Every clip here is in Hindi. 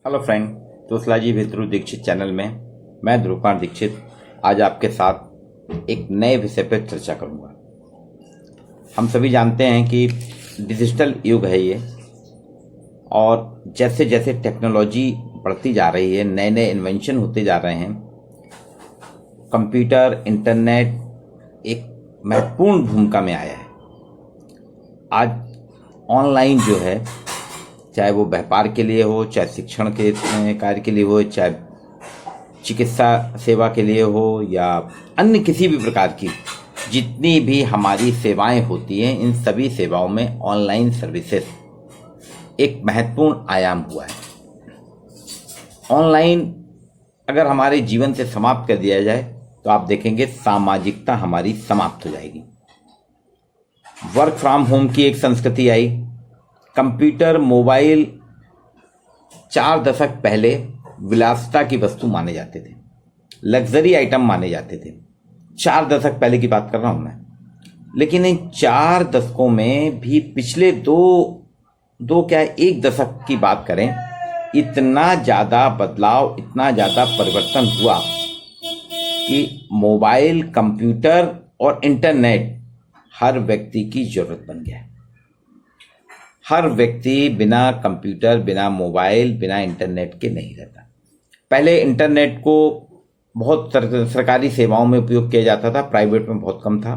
हेलो फ्रेंड, तुसलाजी विद्रु दीक्षित चैनल में मैं ध्रुवकांत दीक्षित आज आपके साथ एक नए विषय पर चर्चा करूंगा। हम सभी जानते हैं कि डिजिटल युग है ये, और जैसे जैसे टेक्नोलॉजी बढ़ती जा रही है, नए नए इन्वेंशन होते जा रहे हैं, कंप्यूटर, इंटरनेट एक महत्वपूर्ण भूमिका में आया है। आज ऑनलाइन जो है, चाहे वो व्यापार के लिए हो, चाहे शिक्षण के कार्य के लिए हो, चाहे चिकित्सा सेवा के लिए हो, या अन्य किसी भी प्रकार की जितनी भी हमारी सेवाएं होती हैं, इन सभी सेवाओं में ऑनलाइन सर्विसेज एक महत्वपूर्ण आयाम हुआ है। ऑनलाइन अगर हमारे जीवन से समाप्त कर दिया जाए तो आप देखेंगे सामाजिकता हमारी समाप्त हो जाएगी। वर्क फ्रॉम होम की एक संस्कृति आई। कंप्यूटर, मोबाइल 4 दशक पहले विलासिता की वस्तु माने जाते थे, लग्जरी आइटम माने जाते थे। 4 दशक पहले की बात कर रहा हूं मैं। लेकिन इन 4 दशकों में भी पिछले दो क्या 1 दशक की बात करें, इतना ज़्यादा बदलाव, इतना ज़्यादा परिवर्तन हुआ कि मोबाइल, कंप्यूटर और इंटरनेट हर व्यक्ति की जरूरत बन गया है। हर व्यक्ति बिना कंप्यूटर, बिना मोबाइल, बिना इंटरनेट के नहीं रहता। पहले इंटरनेट को बहुत सरकारी सेवाओं में उपयोग किया जाता था, प्राइवेट में बहुत कम था।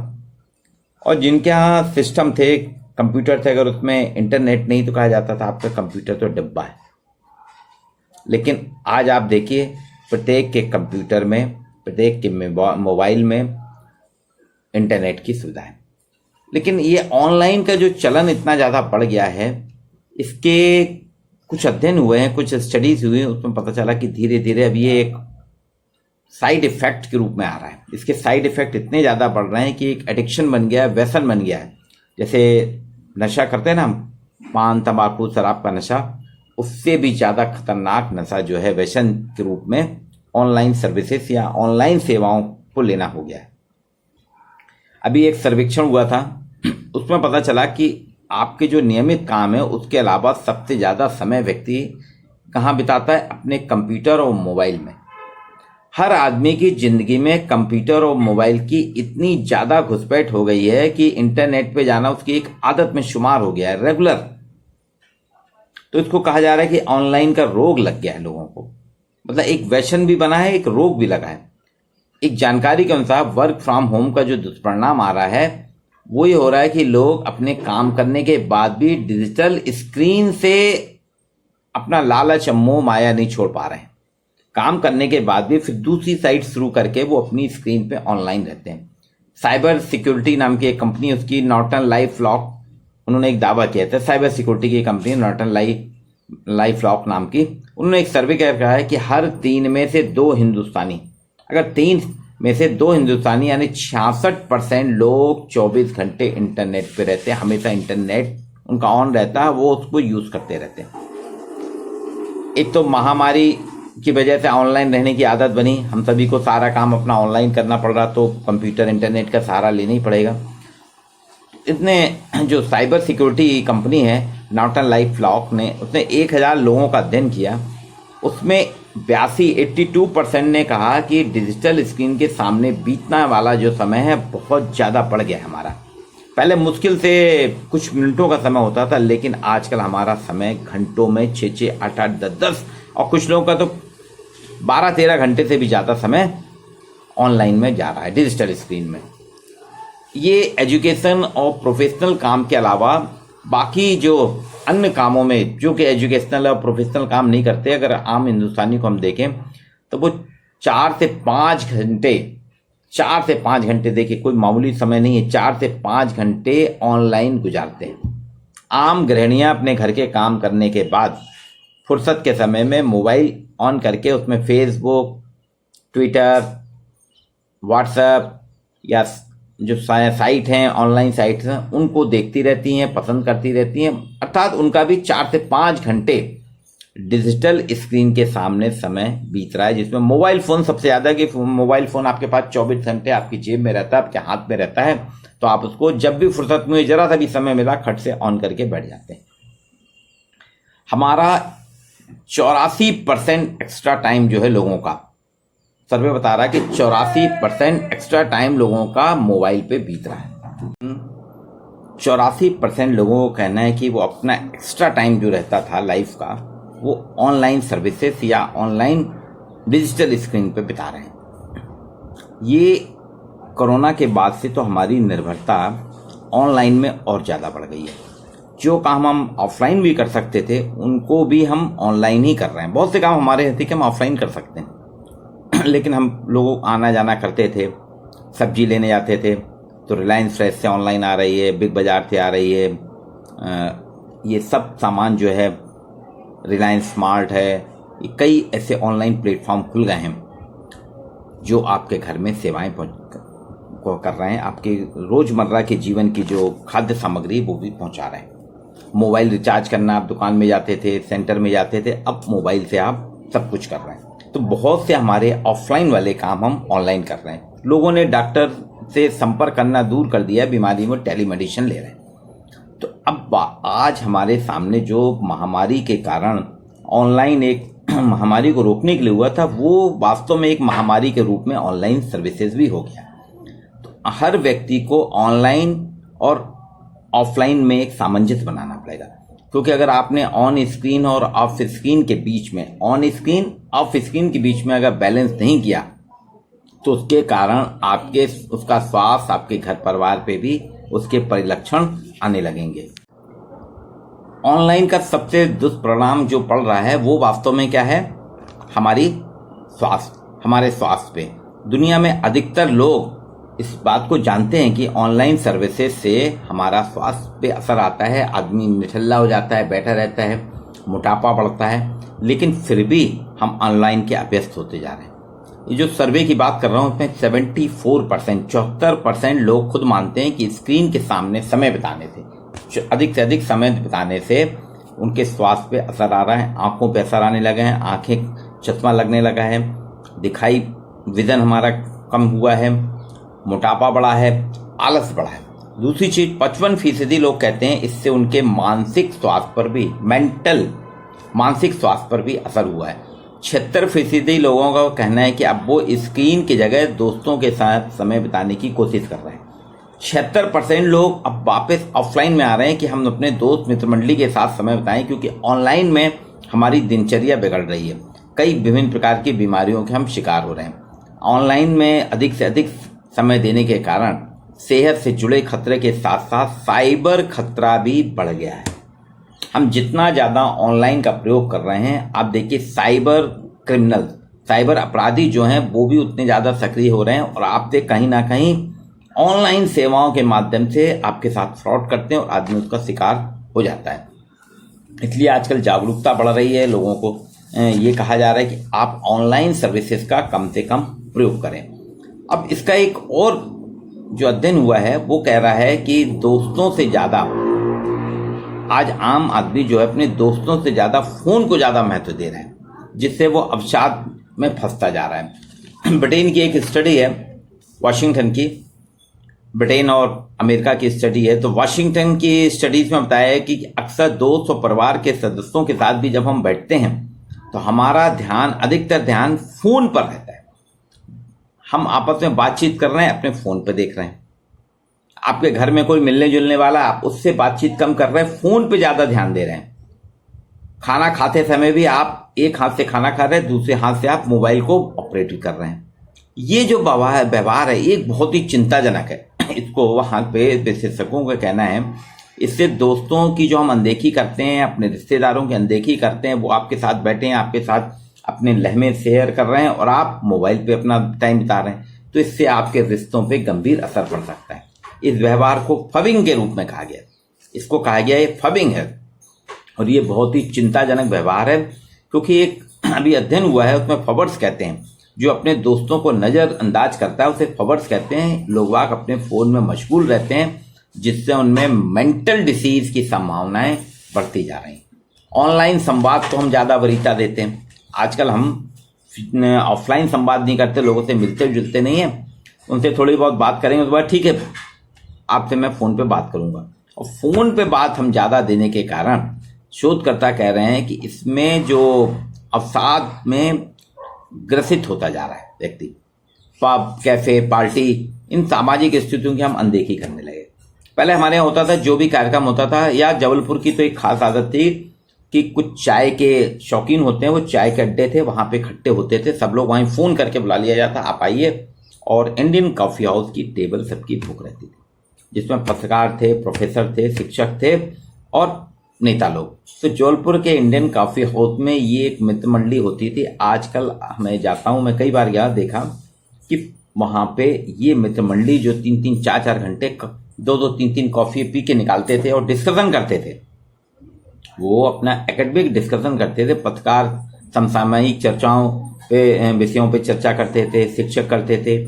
और जिनके यहाँ सिस्टम थे, कंप्यूटर थे, अगर उसमें इंटरनेट नहीं तो कहा जाता था आपका कंप्यूटर तो डिब्बा है। लेकिन आज आप देखिए, प्रत्येक के कंप्यूटर में, प्रत्येक के मोबाइल में इंटरनेट की सुविधा है। लेकिन ये ऑनलाइन का जो चलन इतना ज़्यादा बढ़ गया है, इसके कुछ अध्ययन हुए हैं, कुछ स्टडीज हुई हैं, उसमें पता चला कि धीरे धीरे अब ये एक साइड इफेक्ट के रूप में आ रहा है। इसके साइड इफेक्ट इतने ज़्यादा बढ़ रहे हैं कि एक एडिक्शन बन गया है, व्यसन बन गया है। जैसे नशा करते हैं ना हम, पान, तंबाकू, शराब का नशा, उससे भी ज़्यादा खतरनाक नशा जो है व्यसन के रूप में ऑनलाइन सर्विसेज या ऑनलाइन सेवाओं को लेना हो गया है। अभी एक सर्वेक्षण हुआ था, उसमें पता चला कि आपके जो नियमित काम है उसके अलावा सबसे ज़्यादा समय व्यक्ति कहाँ बिताता है? अपने कंप्यूटर और मोबाइल में। हर आदमी की ज़िंदगी में कंप्यूटर और मोबाइल की इतनी ज़्यादा घुसपैठ हो गई है कि इंटरनेट पे जाना उसकी एक आदत में शुमार हो गया है, रेगुलर। तो इसको कहा जा रहा है कि ऑनलाइन का रोग लग गया है लोगों को। मतलब एक व्यसन भी बना है, एक रोग भी लगा है। एक जानकारी के अनुसार वर्क फ्रॉम होम का जो दुष्परिणाम आ रहा है वो ये हो रहा है कि लोग अपने काम करने के बाद भी डिजिटल स्क्रीन से अपना लालच, मोह, माया नहीं छोड़ पा रहे हैं। काम करने के बाद भी फिर दूसरी साइट शुरू करके वो अपनी स्क्रीन पे ऑनलाइन रहते हैं। साइबर सिक्योरिटी नाम की एक कंपनी, उसकी नॉर्टन लाइफलॉक, उन्होंने एक दावा किया था। साइबर सिक्योरिटी की कंपनी नॉर्टन लाइफलॉक नाम की, उन्होंने एक सर्वे कर कहा है कि हर 3 में से 2 हिंदुस्तानी, अगर 3 में से 2 हिंदुस्तानी यानी 66% लोग 24 घंटे इंटरनेट पे रहते हैं। हमेशा इंटरनेट उनका ऑन रहता है, वो उसको यूज करते रहते हैं। एक तो महामारी की वजह से ऑनलाइन रहने की आदत बनी, हम सभी को सारा काम अपना ऑनलाइन करना पड़ रहा, तो कंप्यूटर, इंटरनेट का सहारा लेना ही पड़ेगा। इतने जो साइबर सिक्योरिटी कंपनी है नॉर्टन लाइफलॉक ने, उसने 1000 लोगों का अध्ययन किया। उसमें 82% ने कहा कि डिजिटल स्क्रीन के सामने बीतने वाला जो समय है बहुत ज़्यादा बढ़ गया है हमारा। पहले मुश्किल से कुछ मिनटों का समय होता था, लेकिन आजकल हमारा समय घंटों में 6-6, 8-8, 10-10 और कुछ लोगों का तो 12-13 घंटे से भी ज़्यादा समय ऑनलाइन में जा रहा है, डिजिटल स्क्रीन में। ये एजुकेशन और प्रोफेशनल काम के अलावा बाकी जो अन्य कामों में, जो कि एजुकेशनल और प्रोफेशनल काम नहीं करते, अगर आम हिंदुस्तानी को हम देखें तो वो 4 से 5 घंटे, देखिए कोई मामूली समय नहीं है, 4 से 5 घंटे ऑनलाइन गुजारते हैं। आम गृहिणियां अपने घर के काम करने के बाद फुर्सत के समय में मोबाइल ऑन करके उसमें फेसबुक, ट्विटर, व्हाट्सएप या जो साइट हैं, ऑनलाइन साइट्स हैं, उनको देखती रहती हैं, पसंद करती रहती हैं। अर्थात उनका भी 4 से 5 घंटे डिजिटल स्क्रीन के सामने समय बीत रहा है, जिसमें मोबाइल फ़ोन सबसे ज़्यादा, कि मोबाइल फ़ोन आपके पास 24 घंटे आपकी जेब में रहता है, आपके हाथ में रहता है। तो आप उसको जब भी फुर्सत में जरा सा भी समय मिला, खट से ऑन करके बैठ जाते हैं। हमारा 84% एक्स्ट्रा टाइम जो है लोगों का, सर्वे बता रहा है कि 84% एक्स्ट्रा टाइम लोगों का मोबाइल पे बीत रहा है। 84% लोगों को कहना है कि वो अपना एक्स्ट्रा टाइम जो रहता था लाइफ का, वो ऑनलाइन सर्विसेज या ऑनलाइन डिजिटल स्क्रीन पे बिता रहे हैं। ये कोरोना के बाद से तो हमारी निर्भरता ऑनलाइन में और ज़्यादा बढ़ गई है। जो काम हम ऑफलाइन भी कर सकते थे उनको भी हम ऑनलाइन ही कर रहे हैं। बहुत से काम हमारे रहते कि हम ऑफलाइन कर सकते हैं लेकिन हम लोग आना जाना करते थे, सब्जी लेने जाते थे तो रिलायंस फ्रेश से ऑनलाइन आ रही है, बिग बाज़ार से आ रही है, ये सब सामान जो है रिलायंस स्मार्ट है, कई ऐसे ऑनलाइन प्लेटफॉर्म खुल गए हैं जो आपके घर में सेवाएं को कर रहे हैं। आपके रोज़मर्रा के जीवन की जो खाद्य सामग्री वो भी पहुंचा रहे हैं। मोबाइल रिचार्ज करना, आप दुकान में जाते थे, सेंटर में जाते थे, अब मोबाइल से आप सब कुछ कर रहे हैं। तो बहुत से हमारे ऑफलाइन वाले काम हम ऑनलाइन कर रहे हैं। लोगों ने डॉक्टर से संपर्क करना दूर कर दिया, बीमारी में टेलीमेडिसिन ले रहे हैं। तो अब आज हमारे सामने जो महामारी के कारण ऑनलाइन एक महामारी को रोकने के लिए हुआ था, वो वास्तव में एक महामारी के रूप में ऑनलाइन सर्विसेज भी हो गया। तो हर व्यक्ति को ऑनलाइन और ऑफलाइन में एक सामंजस्य बनाना पड़ेगा, क्योंकि अगर आपने ऑन स्क्रीन और ऑफ स्क्रीन के बीच में, ऑन स्क्रीन ऑफ स्क्रीन के बीच में अगर बैलेंस नहीं किया तो उसके कारण आपके उसका स्वास्थ्य, आपके घर परिवार पे भी उसके परिलक्षण आने लगेंगे। ऑनलाइन का सबसे दुष्परिणाम जो पड़ रहा है वो वास्तव में क्या है, हमारे स्वास्थ्य पे। दुनिया में अधिकतर लोग इस बात को जानते हैं कि ऑनलाइन सर्विसेज से हमारा स्वास्थ्य पे असर आता है, आदमी निठल्ला हो जाता है, बैठा रहता है, मोटापा बढ़ता है, लेकिन फिर भी हम ऑनलाइन के अभ्यस्त होते जा रहे हैं। ये जो सर्वे की बात कर रहा हूँ इसमें 74% लोग खुद मानते हैं कि स्क्रीन के सामने समय बिताने से, अधिक से अधिक समय बिताने से उनके स्वास्थ्य पे असर आ रहा है, आंखों पे असर आने लगे हैं, आंखें चश्मा लगने लगा है, दिखाई विजन हमारा कम हुआ है, मोटापा बढ़ा है, आलस बढ़ा है। दूसरी चीज 55% लोग कहते हैं इससे उनके मानसिक स्वास्थ्य पर भी, मानसिक स्वास्थ्य पर भी असर हुआ है। 76% लोगों का कहना है कि अब वो स्क्रीन की जगह दोस्तों के साथ समय बिताने की कोशिश कर रहे हैं। 76% लोग अब वापस ऑफलाइन में आ रहे हैं कि हम अपने दोस्त मित्र मंडली के साथ समय बिताएं, क्योंकि ऑनलाइन में हमारी दिनचर्या बिगड़ रही है। कई विभिन्न प्रकार की बीमारियों के हम शिकार हो रहे हैं। ऑनलाइन में अधिक से अधिक समय देने के कारण सेहत से जुड़े खतरे के साथ साथ साइबर खतरा भी बढ़ गया है। हम जितना ज़्यादा ऑनलाइन का प्रयोग कर रहे हैं, आप देखिए साइबर क्रिमिनल, साइबर अपराधी जो हैं वो भी उतने ज़्यादा सक्रिय हो रहे हैं और आपसे कहीं ना कहीं ऑनलाइन सेवाओं के माध्यम से आपके साथ फ्रॉड करते हैं और आदमी उसका शिकार हो जाता है। इसलिए आजकल जागरूकता बढ़ रही है, लोगों को ये कहा जा रहा है कि आप ऑनलाइन सर्विसेज का कम से कम प्रयोग करें। अब इसका एक और जो अध्ययन हुआ है वो कह रहा है कि दोस्तों से ज़्यादा आज आम आदमी जो है अपने दोस्तों से ज़्यादा फ़ोन को ज़्यादा महत्व दे रहे हैं, जिससे वो अवसाद में फंसता जा रहा है। ब्रिटेन की एक स्टडी है, वाशिंगटन की, ब्रिटेन और अमेरिका की स्टडी है। तो वाशिंगटन की स्टडीज में बताया है कि अक्सर दोस्त और परिवार के सदस्यों के साथ भी जब हम बैठते हैं तो हमारा ध्यान, अधिकतर ध्यान फ़ोन पर रहता है। हम आपस में बातचीत कर रहे हैं, अपने फ़ोन पे देख रहे हैं। आपके घर में कोई मिलने जुलने वाला, आप उससे बातचीत कम कर रहे हैं, फ़ोन पे ज़्यादा ध्यान दे रहे हैं। खाना खाते समय भी आप एक हाथ से खाना खा रहे हैं, दूसरे हाथ से आप मोबाइल को ऑपरेट कर रहे हैं। ये जो व्यवहार है ये बहुत ही चिंताजनक है। इसको वहाँ पे विशेषज्ञों का कहना है, इससे दोस्तों की जो हम अनदेखी करते हैं, अपने रिश्तेदारों की अनदेखी करते हैं, वो आपके साथ बैठे हैं, आपके साथ अपने लहमे शेयर कर रहे हैं और आप मोबाइल पे अपना टाइम बिता रहे हैं, तो इससे आपके रिश्तों पे गंभीर असर पड़ सकता है। इस व्यवहार को फबिंग के रूप में कहा गया, इसको कहा गया ये फबिंग है और ये बहुत ही चिंताजनक व्यवहार है, क्योंकि एक अभी अध्ययन हुआ है उसमें फबर्स कहते हैं, जो अपने दोस्तों को नज़रअंदाज करता है उसे फबर्स कहते हैं। लोग अपने फ़ोन में मशगूल रहते हैं, जिससे उनमें मेंटल डिसीज की संभावनाएं बढ़ती जा रही हैं। ऑनलाइन संवाद को हम ज़्यादा वरीयता देते हैं। आजकल हम ऑफलाइन संवाद नहीं करते, लोगों से मिलते जुलते नहीं हैं, उनसे थोड़ी बहुत बात करेंगे उसके बाद ठीक है आपसे मैं फ़ोन पे बात करूंगा। और फ़ोन पे बात हम ज़्यादा देने के कारण शोधकर्ता कह रहे हैं कि इसमें जो अवसाद में ग्रसित होता जा रहा है व्यक्ति, पब, कैफे, पार्टी, इन सामाजिक स्थितियों की हम अनदेखी करने लगे। पहले हमारे यहाँ होता था, जो भी कार्यक्रम होता था, या जबलपुर की तो एक खास आदत थी कि कुछ चाय के शौकीन होते हैं, वो चाय के अड्डे थे, वहाँ पे इकट्ठे होते थे सब लोग, वहीं फ़ोन करके बुला लिया जाता, आप आइए, और इंडियन कॉफ़ी हाउस की टेबल सबकी बुक रहती थी, जिसमें पत्रकार थे, प्रोफेसर थे, शिक्षक थे और नेता लोग। तो जबलपुर के इंडियन कॉफ़ी हाउस में ये एक मित्र मंडली होती थी। आजकल मैं जाता हूँ, मैं कई बार गया, देखा कि वहाँ पे ये मित्र मंडली जो 3-3, 4-4 घंटे 2-2, 3-3 कॉफ़ी पी के निकालते थे और डिस्कशन करते थे। वो अपना एकेडमिक डिस्कशन करते थे, पत्रकार समसामयिक चर्चाओं पे, विषयों पे चर्चा करते थे, शिक्षक करते थे,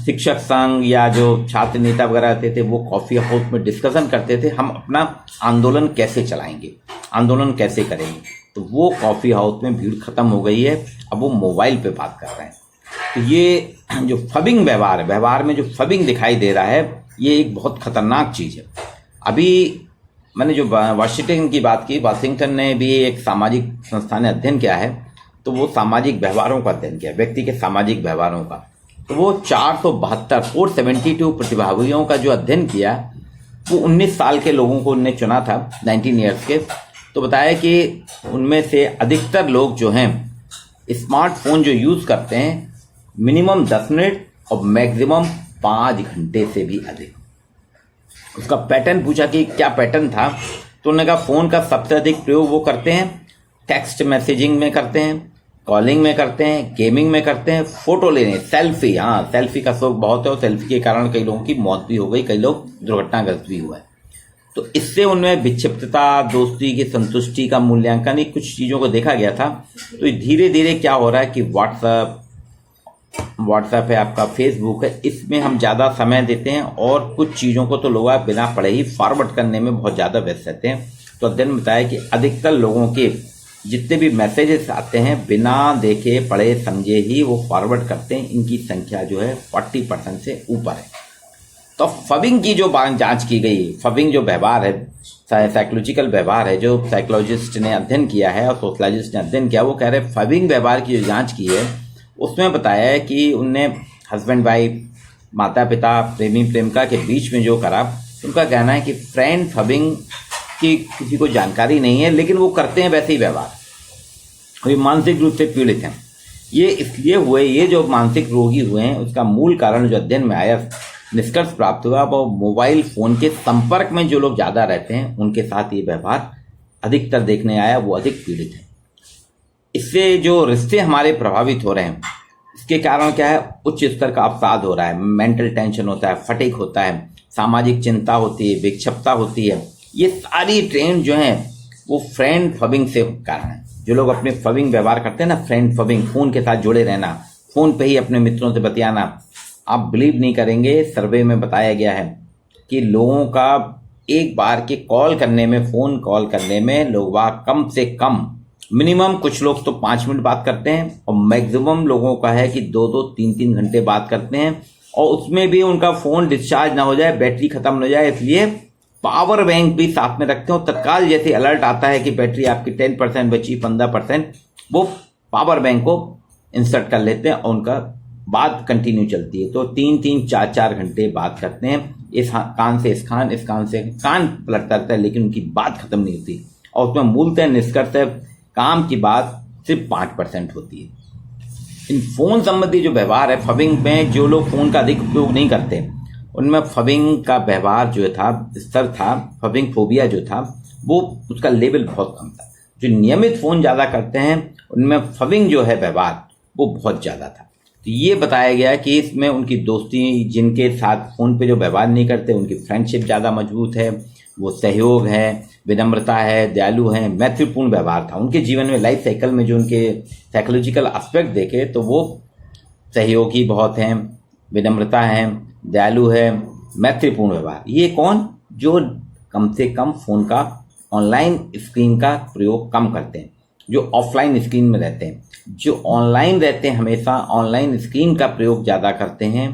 शिक्षक संघ या जो छात्र नेता वगैरह रहते थे वो कॉफ़ी हाउस में डिस्कशन करते थे, हम अपना आंदोलन कैसे चलाएंगे, आंदोलन कैसे करेंगे। तो वो कॉफ़ी हाउस में भीड़ खत्म हो गई है, अब वो मोबाइल पे बात कर रहे हैं। तो ये जो फबिंग व्यवहार है, व्यवहार में जो फबिंग दिखाई दे रहा है, ये एक बहुत खतरनाक चीज़ है। अभी मैंने जो वाशिंगटन की बात की, वाशिंगटन ने भी एक सामाजिक संस्था ने अध्ययन किया है, तो वो सामाजिक व्यवहारों का अध्ययन किया, व्यक्ति के सामाजिक व्यवहारों का। तो वो 472 प्रतिभागियों का जो अध्ययन किया, वो 19 साल के लोगों को उनने चुना था, 19 ईयर्स के। तो बताया कि उनमें से अधिकतर लोग जो हैं स्मार्टफोन जो यूज़ करते हैं मिनिमम 10 मिनट और मैक्सिमम 5 घंटे से भी अधिक। उसका पैटर्न पूछा कि क्या पैटर्न था, तो उन्होंने कहा फ़ोन का सबसे अधिक प्रयोग वो करते हैं टेक्स्ट मैसेजिंग में करते हैं, कॉलिंग में करते हैं, गेमिंग में करते हैं, फोटो लेने, सेल्फी, हाँ सेल्फी का शौक बहुत है और सेल्फी के कारण कई लोगों की मौत भी हो गई, कई लोग दुर्घटनाग्रस्त भी हुआ है। तो इससे उनमें विक्षिप्तता, दोस्ती की संतुष्टि का मूल्यांकन, कुछ चीज़ों को देखा गया था। तो धीरे धीरे क्या हो रहा है कि व्हाट्सएप है, आपका फेसबुक है, इसमें हम ज़्यादा समय देते हैं और कुछ चीज़ों को तो लोग बिना पढ़े ही फॉरवर्ड करने में बहुत ज़्यादा व्यस्त रहते हैं। तो अध्ययन में बताया कि अधिकतर लोगों के जितने भी मैसेजेस आते हैं बिना देखे पढ़े समझे ही वो फॉरवर्ड करते हैं, इनकी संख्या जो है 40% से ऊपर है। तो फबिंग की जो जांच की गई, फबिंग जो व्यवहार है, साइकोलॉजिकल व्यवहार है, जो साइकोलॉजिस्ट ने अध्ययन किया है और सोशलॉजिस्ट ने अध्ययन किया, वो कह रहे हैं फबिंग व्यवहार की जो जांच की है उसमें बताया है कि उनने हस्बैंड वाइफ, माता पिता, प्रेमी प्रेमिका के बीच में जो करा, उनका कहना है कि फ्रेंड फबिंग की किसी को जानकारी नहीं है, लेकिन वो करते हैं वैसे ही व्यवहार। अभी मानसिक रूप से पीड़ित हैं, ये इसलिए हुए, ये जो मानसिक रोगी हुए हैं उसका मूल कारण जो अध्ययन में आया, निष्कर्ष प्राप्त हुआ, वो मोबाइल फ़ोन के संपर्क में जो लोग ज़्यादा रहते हैं उनके साथ ये व्यवहार अधिकतर देखने आया, वो अधिक पीड़ित है। इससे जो रिश्ते हमारे प्रभावित हो रहे हैं, इसके कारण क्या है, उच्च स्तर का अवसाद हो रहा है, मेंटल टेंशन होता है, फटीग होता है, सामाजिक चिंता होती है, विक्षिप्तता होती है। ये सारी ट्रेंड जो हैं वो फ्रेंड फबिंग से कारण है। जो लोग अपने फबिंग व्यवहार करते हैं ना, फ्रेंड फबिंग, फ़ोन के साथ जुड़े रहना, फ़ोन पे ही अपने मित्रों से बतियाना, आप बिलीव नहीं करेंगे, सर्वे में बताया गया है कि लोगों का एक बार के कॉल करने में, फ़ोन कॉल करने में लोग कम से कम, मिनिमम कुछ लोग तो 5 मिनट बात करते हैं और मैक्सिमम लोगों का है कि 2-2, 3-3 घंटे बात करते हैं, और उसमें भी उनका फ़ोन डिस्चार्ज ना हो जाए, बैटरी ख़त्म न हो जाए, इसलिए पावर बैंक भी साथ में रखते हैं। और तत्काल जैसे अलर्ट आता है कि बैटरी आपकी 10% बची, 15%, वो पावर बैंक को इंसर्ट कर लेते हैं और उनका बात कंटिन्यू चलती है। तो 3-3, 4-4 घंटे बात करते हैं, इस कान से इस कान, इस कान से कान पलटता रहता है, लेकिन उनकी बात खत्म नहीं होती। और उसमें मूलतः निष्कर्ष है, काम की बात सिर्फ 5% होती है। इन फ़ोन संबंधी जो व्यवहार है, फबिंग में जो लोग फ़ोन का अधिक उपयोग नहीं करते, उनमें फबिंग का व्यवहार जो था, स्तर था, फबिंग फोबिया जो था, वो उसका लेवल बहुत कम था। जो नियमित फ़ोन ज़्यादा करते हैं उनमें फबिंग जो है व्यवहार वो बहुत ज़्यादा था। तो ये बताया गया कि इसमें उनकी दोस्ती, जिनके साथ फ़ोन पे जो व्यवहार नहीं करते, उनकी फ्रेंडशिप ज़्यादा मजबूत है, वो सहयोग है, विनम्रता है, दयालु हैं, मैत्रीपूर्ण व्यवहार था उनके जीवन में। लाइफ साइकिल में जो उनके साइकोलॉजिकल एस्पेक्ट देखे तो वो सहयोगी बहुत हैं, विनम्रता है, दयालु है, मैत्रीपूर्ण व्यवहार। ये कौन? जो कम से कम फ़ोन का, ऑनलाइन स्क्रीन का प्रयोग कम करते हैं, जो ऑफलाइन स्क्रीन में रहते हैं। जो ऑनलाइन रहते हैं हमेशा ऑनलाइन स्क्रीन का प्रयोग ज़्यादा करते हैं,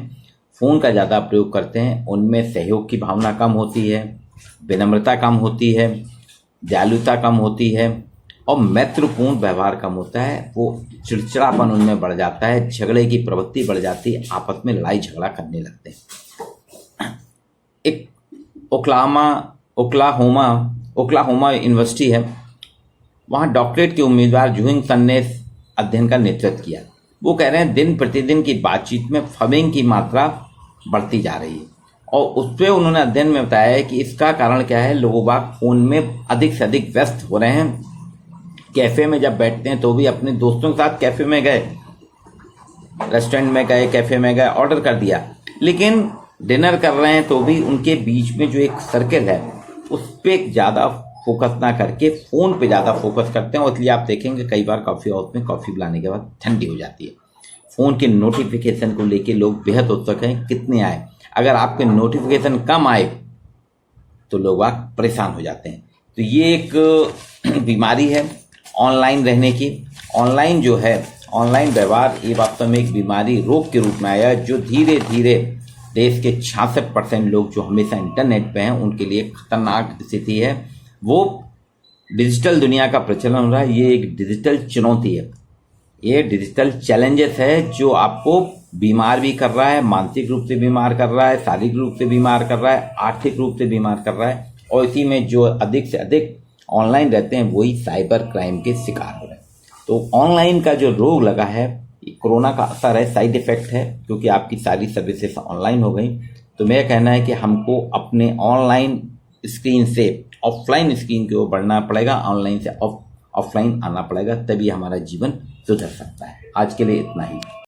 फ़ोन का ज़्यादा प्रयोग करते हैं, उनमें सहयोग की भावना कम होती है, विनम्रता कम होती है, दयालुता कम होती है और मैत्रीपूर्ण व्यवहार कम होता है। वो चिड़चिड़ापन उनमें बढ़ जाता है, झगड़े की प्रवृत्ति बढ़ जाती है, आपस में लड़ाई झगड़ा करने लगते हैं। एक ओक्लाहोमा यूनिवर्सिटी है, वहाँ डॉक्टरेट के उम्मीदवार जुहिंगसन ने अध्ययन का नेतृत्व किया। वो कह रहे हैं दिन प्रतिदिन की बातचीत में फबिंग की मात्रा बढ़ती जा रही है और उस पर उन्होंने अध्ययन में बताया है कि इसका कारण क्या है। लोगों बाग फोन में अधिक से अधिक व्यस्त हो रहे हैं। कैफे में जब बैठते हैं तो भी अपने दोस्तों के साथ कैफे में गए, रेस्टोरेंट में गए, कैफे में गए, ऑर्डर कर दिया, लेकिन डिनर कर रहे हैं तो भी उनके बीच में जो एक सर्कल है उस पर ज़्यादा फोकस ना करके फ़ोन पे ज़्यादा फोकस करते हैं। और इसलिए आप देखेंगे कई बार कॉफ़ी हाउस में कॉफ़ी पिलाने के बाद ठंडी हो जाती है। फ़ोन के नोटिफिकेशन को लेके लोग बेहद उत्सुक हैं कितने आए। अगर आपके नोटिफिकेशन कम आए तो लोग आप परेशान हो जाते हैं। तो ये एक बीमारी है ऑनलाइन रहने की। ऑनलाइन जो है, ऑनलाइन व्यवहार ये वास्तव में एक बीमारी रोग के रूप में आया है, जो धीरे धीरे देश के 66% लोग जो हमेशा इंटरनेट पे हैं उनके लिए खतरनाक स्थिति है। वो डिजिटल दुनिया का प्रचलन हो रहा है, ये एक डिजिटल चुनौती है, ये डिजिटल चैलेंजेस है जो आपको बीमार भी कर रहा है, मानसिक रूप से बीमार कर रहा है, शारीरिक रूप से बीमार कर रहा है, आर्थिक रूप से बीमार कर रहा है। और इसी में जो अधिक से अधिक ऑनलाइन रहते हैं वही साइबर क्राइम के शिकार हो रहे हैं। तो ऑनलाइन का जो रोग लगा है, कोरोना का असर है, साइड इफेक्ट है, क्योंकि आपकी सारी सर्विसेज ऑनलाइन हो गई। तो मेरा कहना है कि हमको अपने ऑनलाइन स्क्रीन से ऑफलाइन स्क्रीन की ओर बढ़ना पड़ेगा, ऑनलाइन से ऑफलाइन आना पड़ेगा, तभी हमारा जीवन सुधर सकता है। आज के लिए इतना ही।